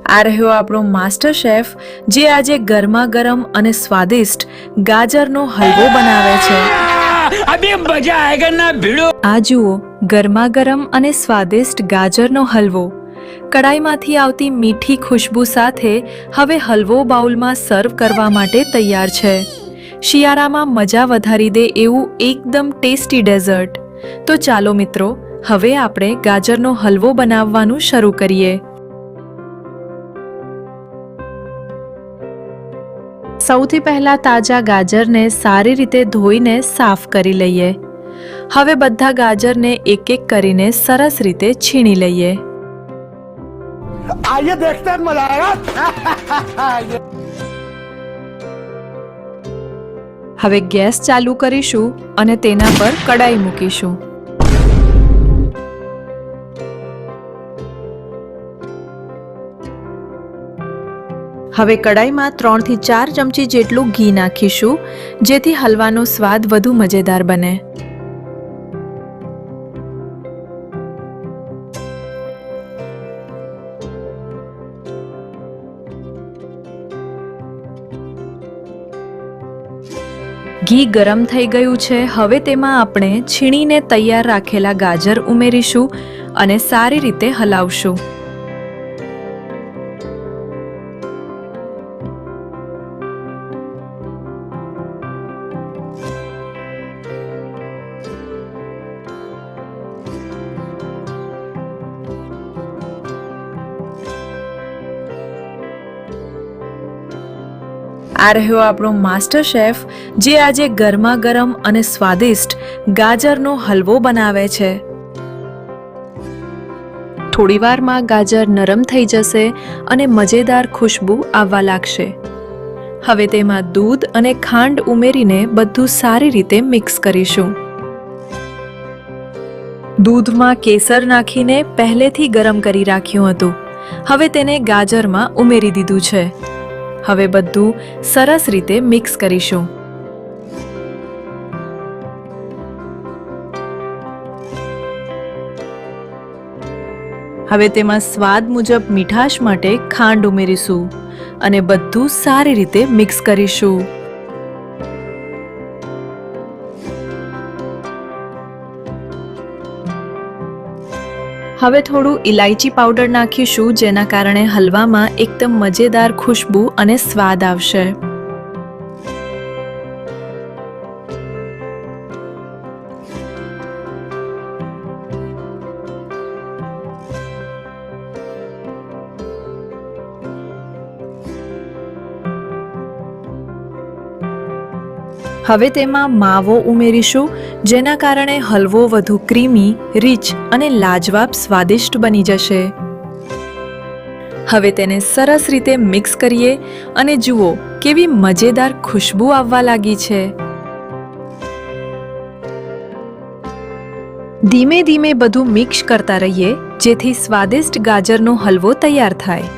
આ રહ્યો આપણો માસ્ટર શેફ જે આજે ગરમા ગરમ અને સ્વાદિષ્ટ ગાજરનો હલવો બનાવે છે। અભી મજા આયેગા ના ભીડો। આ જુઓ ગરમા ગરમ અને સ્વાદિષ્ટ ગાજરનો હલવો કડાઈમાંથી આવતી મીઠી ખુશ્બુ સાથે હવે હલવો બાઉલમાં સર્વ કરવા માટે તૈયાર છે। શિયાળામાં મજા વધારી દે એવું એકદમ ટેસ્ટી ડેઝર્ટ। તો ચાલો મિત્રો, હવે આપણે ગાજરનો હલવો બનાવવાનું શરૂ કરીએ। સૌથી પહેલા તાજા ગાજરને સારી રીતે ધોઈને સાફ કરી લઈએ। હવે બધા ગાજરને એક એક કરીને સરસ રીતે છીણી લઈએ। आइए देखते हैं मजा आएगा। હવે ગેસ ચાલુ કરીશું અને તેના પર કડાઈ મૂકીશું। હવે કડાઈમાં 3 થી 4 ચમચી જેટલું ઘી નાખીશું જેથી હલવાનો સ્વાદ વધુ મજેદાર બને। ઘી ગરમ થઈ ગયું છે। હવે તેમાં આપણે છીણીને તૈયાર રાખેલા ગાજર ઉમેરીશું અને સારી રીતે હલાવશું। આ રહ્યો આપણો માસ્ટર શેફ જે આજે ગરમા ગરમ અને સ્વાદિષ્ટ ગાજરનો હલવો બનાવે છે। થોડીવારમાં ગાજર નરમ થઈ જશે અને મજેદાર ખુશ્બુ આવવા લાગશે। હવે તેમાં દૂધ અને ખાંડ ઉમેરીને બધું સારી રીતે મિક્સ કરીશું। દૂધમાં કેસર નાખીને પહેલેથી ગરમ કરી રાખ્યું હતું। હવે તેને ગાજરમાં ઉમેરી દીધું છે। હવે બધું સરસ રીતે મિક્સ કરીશું। હવે તેમાં સ્વાદ મુજબ મીઠાશ માટે ખાંડ ઉમેરીશું અને બધું સારી રીતે મિક્સ કરીશું। હવે થોડું ઇલાયચી પાવડર નાખીશું જેના કારણે હલવામાં એકદમ મજેદાર ખુશ્બુ અને સ્વાદ આવશે। હવે તેમાં માવો ઉમેરીશું જેના કારણે હલવો વધુ ક્રીમી, રીચ અને લાજવાબ સ્વાદિષ્ટ બની જશે। હવે તેને સરસ રીતે મિક્સ કરીએ અને જુઓ કેવી મજેદાર ખુશ્બુ આવવા લાગી છે। ધીમે ધીમે બધું મિક્સ કરતા રહીએ જેથી સ્વાદિષ્ટ ગાજરનો હલવો તૈયાર થાય।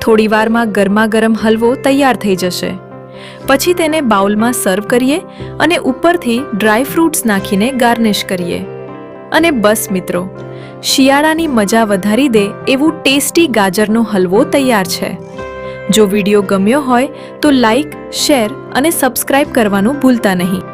થોડીવારમાં ગરમા ગરમ હલવો તૈયાર થઈ જશે। પછી તેને બાઉલમાં સર્વ કરીએ અને ઉપરથી ડ્રાય ફ્રૂટ્સ નાખીને ગાર્નિશ કરીએ। અને બસ મિત્રો, શિયાળાની મજા વધારી દે એવું ટેસ્ટી ગાજરનો હલવો તૈયાર છે। જો વિડીયો ગમ્યો હોય તો લાઈક, શેર અને સબસ્ક્રાઇબ કરવાનું ભૂલતા નહીં।